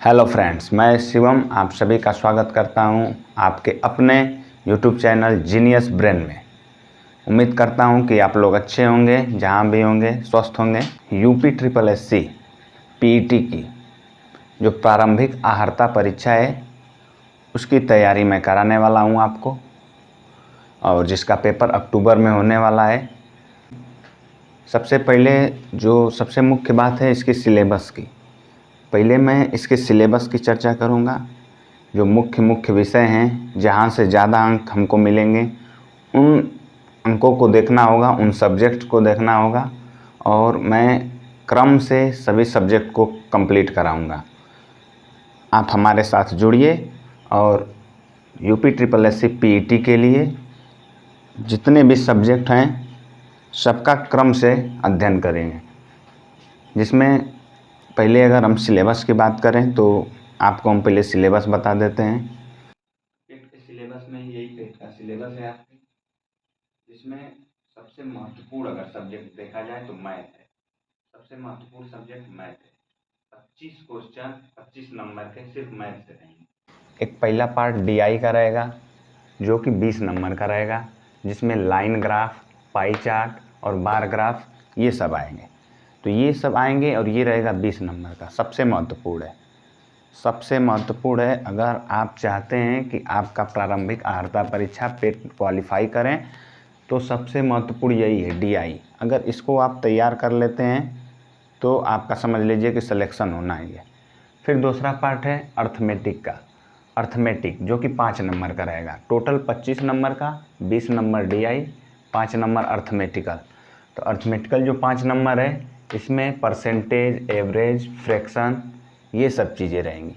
Hello friends, मैं शिवम आप सभी का स्वागत करता हूं आपके अपने यूट्यूब चैनल जीनियस ब्रेन में। उम्मीद करता हूं कि आप लोग अच्छे होंगे, जहां भी होंगे स्वस्थ होंगे। यूपी ट्रिपल एससी पीईटी की जो प्रारंभिक आहर्ता परीक्षा है उसकी तैयारी मैं कराने वाला हूं आपको, और जिसका पेपर अक्टूबर में होने वाला है। सबसे पहले जो सबसे मुख्य बात है इसके सिलेबस की। पहले मैं इसके सिलेबस की चर्चा करूंगा। जो मुख्य विषय हैं, जहां से ज़्यादा अंक हमको मिलेंगे, उन अंकों को देखना होगा, उन सब्जेक्ट को देखना होगा, और मैं क्रम से सभी सब्जेक्ट को कंप्लीट कराऊंगा। आप हमारे साथ जुड़िए और यूपी ट्रिपल एससी पीईटी के लिए जितने भी सब्जेक्ट हैं सबका क्रम से अध्ययन करेंगे। जिसमें पहले अगर हम सिलेबस की बात करें तो आपको हम पहले सिलेबस बता देते हैं। पेट के सिलेबस में यही पेट का सिलेबस है आपके, जिसमें सबसे महत्वपूर्ण अगर सब्जेक्ट देखा जाए तो मैथ है। सबसे महत्वपूर्ण सब्जेक्ट मैथ है। 25 क्वेश्चन 25 नंबर के सिर्फ मैथ से रहेंगे। एक पहला पार्ट डीआई का रहेगा जो कि 20 नंबर का रहेगा, जिसमें लाइन ग्राफ, पाई चार्ट और बार ग्राफ ये सब आएंगे। तो ये सब आएंगे और ये रहेगा 20 नंबर का। सबसे महत्वपूर्ण है, सबसे महत्वपूर्ण है। अगर आप चाहते हैं कि आपका प्रारंभिक आहर्ता परीक्षा पेट क्वालिफाई करें तो सबसे महत्वपूर्ण यही है, डीआई। अगर इसको आप तैयार कर लेते हैं तो आपका समझ लीजिए कि सिलेक्शन होना ही है। फिर दूसरा पार्ट है अर्थमेटिक का। अर्थमेटिक जो कि 5 नंबर का रहेगा। टोटल 25 नंबर का, 20 नंबर डीआई, 5 नंबर अर्थमेटिकल। तो अर्थमेटिकल जो 5 नंबर है इसमें परसेंटेज, एवरेज, फ्रैक्शन ये सब चीज़ें रहेंगी।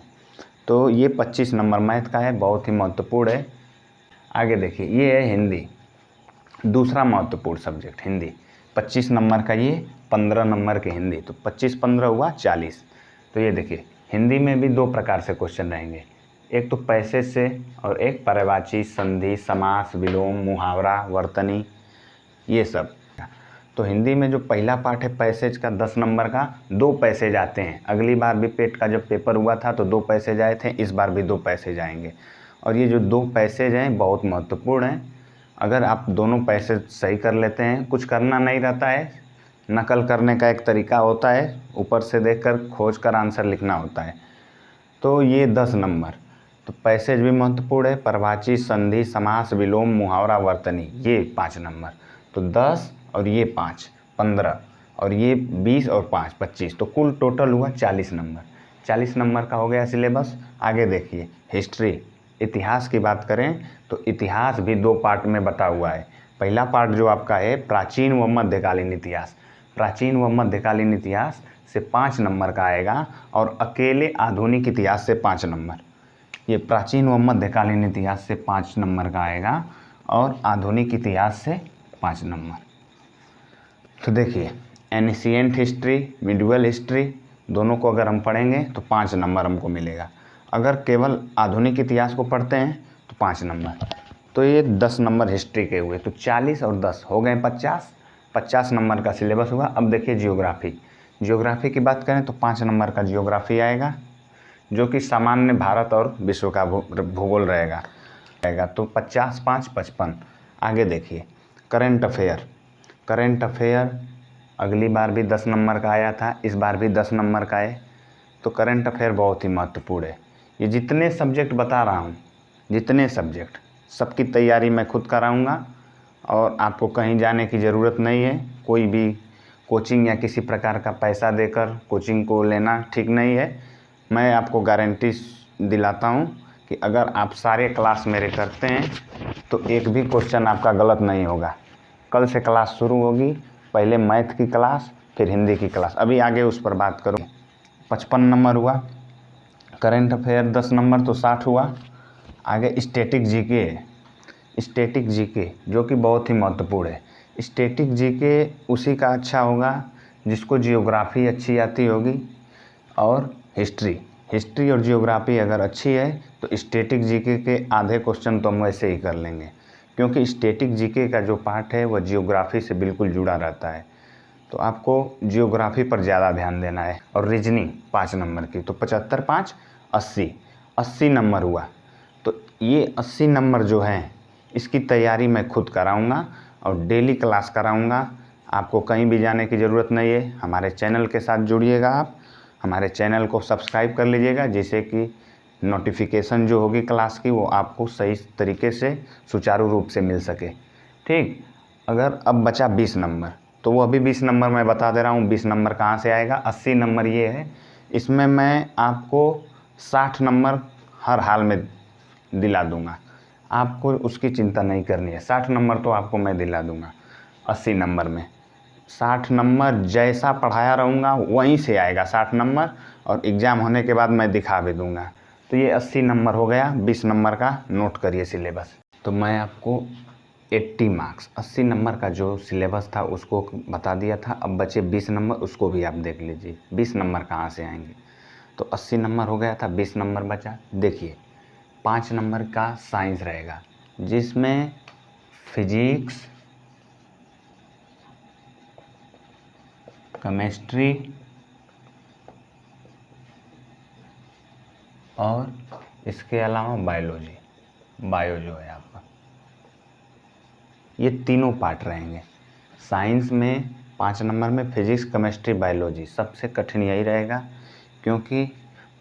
तो ये 25 नंबर मैथ का है, बहुत ही महत्वपूर्ण है। आगे देखिए, ये है हिंदी, दूसरा महत्वपूर्ण सब्जेक्ट हिंदी। 25 नंबर का ये, 15 नंबर के हिंदी, तो 25-15 हुआ 40। तो ये देखिए, हिंदी में भी 2 प्रकार से क्वेश्चन रहेंगे, एक तो पैसेज से और एक पर्यायवाची, संधि, समास, विलोम, मुहावरा, वर्तनी ये सब। तो हिंदी में जो पहला पार्ट है पैसेज का 10 नंबर का, 2 पैसेज आते हैं। अगली बार भी पेट का जब पेपर हुआ था तो 2 पैसेज आए थे, इस बार भी 2 पैसेज आएंगे। और ये जो 2 पैसेज हैं बहुत महत्वपूर्ण हैं। अगर आप दोनों पैसेज सही कर लेते हैं, कुछ करना नहीं रहता है, नकल करने का एक तरीका होता है, ऊपर से देखकर खोज कर आंसर लिखना होता है। तो ये 10 नंबर, तो पैसेज भी महत्वपूर्ण है। पर्यायवाची, संधि, समास, विलोम, मुहावरा, वर्तनी ये 5 नंबर। तो 10 और ये 5 15 और ये 20 और 5 25, तो कुल टोटल हुआ 40 नंबर। 40 नंबर का हो गया सिलेबस। आगे देखिए, हिस्ट्री, इतिहास की बात करें तो इतिहास भी 2 पार्ट में बटा हुआ है। पहला पार्ट जो आपका है प्राचीन व मध्यकालीन इतिहास। प्राचीन व मध्यकालीन इतिहास से 5 नंबर का आएगा, और अकेले आधुनिक इतिहास से 5 नंबर। ये प्राचीन व मध्यकालीन इतिहास से 5 नंबर का आएगा और आधुनिक इतिहास से 5 नंबर। तो देखिए, एनिशिएंट हिस्ट्री, मिडिवल हिस्ट्री दोनों को अगर हम पढ़ेंगे तो 5 नंबर हमको मिलेगा। अगर केवल आधुनिक इतिहास को पढ़ते हैं तो 5 नंबर। तो ये 10 नंबर हिस्ट्री के हुए, तो 40 और 10 हो गए 50। 50 नंबर का सिलेबस हुआ। अब देखिए जियोग्राफी। जियोग्राफी की बात करें तो 5 नंबर का जियोग्राफी आएगा, जो कि सामान्य भारत और विश्व का भूगोल रहेगा। तो 50 5 55। आगे देखिए, करंट अफेयर। करंट अफेयर अगली बार भी 10 नंबर का आया था, इस बार भी 10 नंबर का है। तो करंट अफेयर बहुत ही महत्वपूर्ण है। ये जितने सब्जेक्ट बता रहा हूँ, जितने सब्जेक्ट, सबकी तैयारी मैं खुद कराऊँगा, और आपको कहीं जाने की ज़रूरत नहीं है। कोई भी कोचिंग या किसी प्रकार का पैसा देकर कोचिंग को लेना ठीक नहीं है। मैं आपको गारंटी दिलाता हूँ कि अगर आप सारे क्लास मेरे करते हैं तो एक भी क्वेश्चन आपका गलत नहीं होगा। कल से क्लास शुरू होगी, पहले मैथ की क्लास, फिर हिंदी की क्लास। अभी आगे उस पर बात करूँ। 55 नंबर हुआ। करंट अफेयर 10 नंबर तो 60 हुआ। आगे स्टैटिक जीके है। स्टैटिक जीके जो कि बहुत ही महत्वपूर्ण है। स्टैटिक जीके उसी का अच्छा होगा जिसको जियोग्राफी अच्छी आती होगी, और हिस्ट्री और जियोग्राफी अगर अच्छी है तो स्टैटिक जीके के आधे क्वेश्चन तो हम वैसे ही कर लेंगे, क्योंकि स्टैटिक जीके का जो पार्ट है वह जियोग्राफी से बिल्कुल जुड़ा रहता है। तो आपको जियोग्राफी पर ज़्यादा ध्यान देना है। और रीजनिंग 5 नंबर की, तो 75 5 80 नंबर हुआ। तो ये 80 नंबर जो है इसकी तैयारी मैं खुद कराऊंगा और डेली क्लास कराऊंगा। आपको कहीं भी जाने की ज़रूरत नहीं है, हमारे चैनल के साथ जुड़िएगा। आप हमारे चैनल को सब्सक्राइब कर लीजिएगा, जिससे कि नोटिफिकेशन जो होगी क्लास की वो आपको सही तरीके से सुचारू रूप से मिल सके। ठीक, अगर अब बचा 20 नंबर, तो वो अभी 20 नंबर मैं बता दे रहा हूँ। 20 नंबर कहाँ से आएगा? 80 नंबर ये है, इसमें मैं आपको 60 नंबर हर हाल में दिला दूंगा। आपको उसकी चिंता नहीं करनी है, 60 नंबर तो आपको मैं दिला दूंगा। 80 नंबर में 60 नंबर जैसा पढ़ाया रहूँगा वहीं से आएगा 60 नंबर, और एग्ज़ाम होने के बाद मैं दिखा भी दूंगा। तो ये 80 नंबर हो गया। 20 नंबर का नोट करिए सिलेबस। तो मैं आपको 80 मार्क्स 80 नंबर का जो सिलेबस था उसको बता दिया था। अब बचे 20 नंबर, उसको भी आप देख लीजिए 20 नंबर कहाँ से आएंगे। तो 80 नंबर हो गया था, 20 नंबर बचा। देखिए 5 नंबर का साइंस रहेगा, जिसमें फिजिक्स, केमिस्ट्री और इसके अलावा बायो जो है आपका, ये तीनों पार्ट रहेंगे। साइंस में 5 नंबर में फिजिक्स, केमिस्ट्री, बायोलॉजी सबसे कठिन यही रहेगा, क्योंकि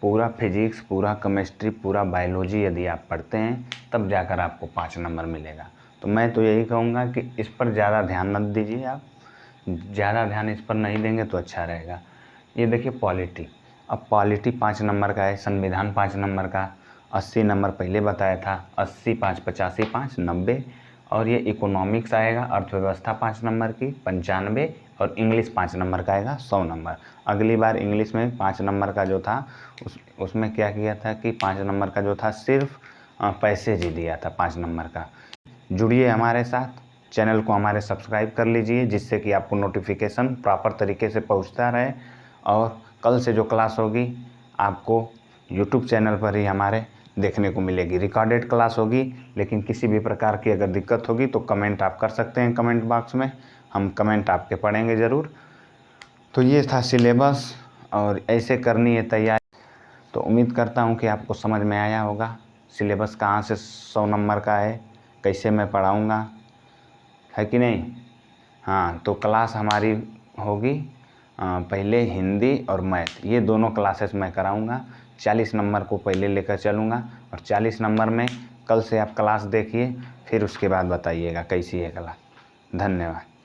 पूरा फिजिक्स, पूरा केमिस्ट्री, पूरा बायोलॉजी यदि आप पढ़ते हैं तब जाकर आपको 5 नंबर मिलेगा। तो मैं तो यही कहूँगा कि इस पर ज़्यादा ध्यान मत दीजिए। आप ज़्यादा ध्यान इस पर नहीं देंगे तो अच्छा रहेगा। ये देखिए पॉलिटी, अब पॉलिटी 5 नंबर का है, संविधान 5 नंबर का, 80 नंबर पहले बताया था। 80 5 85 5 90, और ये इकोनॉमिक्स आएगा, अर्थव्यवस्था 5 नंबर की 95, और इंग्लिश 5 नंबर का आएगा 100 नंबर। अगली बार इंग्लिश में 5 नंबर का जो था उसमें क्या किया था कि 5 नंबर का जो था सिर्फ पैसेज ही दिया था 5 नंबर का। जुड़िए हमारे साथ, चैनल को हमारे सब्सक्राइब कर लीजिए, जिससे कि आपको नोटिफिकेशन प्रॉपर तरीके से पहुंचता रहे। और कल से जो क्लास होगी आपको यूट्यूब चैनल पर ही हमारे देखने को मिलेगी। रिकॉर्डेड क्लास होगी, लेकिन किसी भी प्रकार की अगर दिक्कत होगी तो कमेंट आप कर सकते हैं कमेंट बॉक्स में, हम कमेंट आपके पढ़ेंगे ज़रूर। तो ये था सिलेबस, और ऐसे करनी है तैयारी। तो उम्मीद करता हूँ कि आपको समझ में आया होगा सिलेबस कहाँ से 100 नंबर का है, कैसे मैं पढ़ाऊँगा, है कि नहीं। हाँ, तो क्लास हमारी होगी पहले हिंदी और मैथ, ये दोनों क्लासेस मैं कराऊँगा। 40 नंबर को पहले लेकर चलूँगा, और 40 नंबर में कल से आप क्लास देखिए, फिर उसके बाद बताइएगा कैसी है क्लास। धन्यवाद।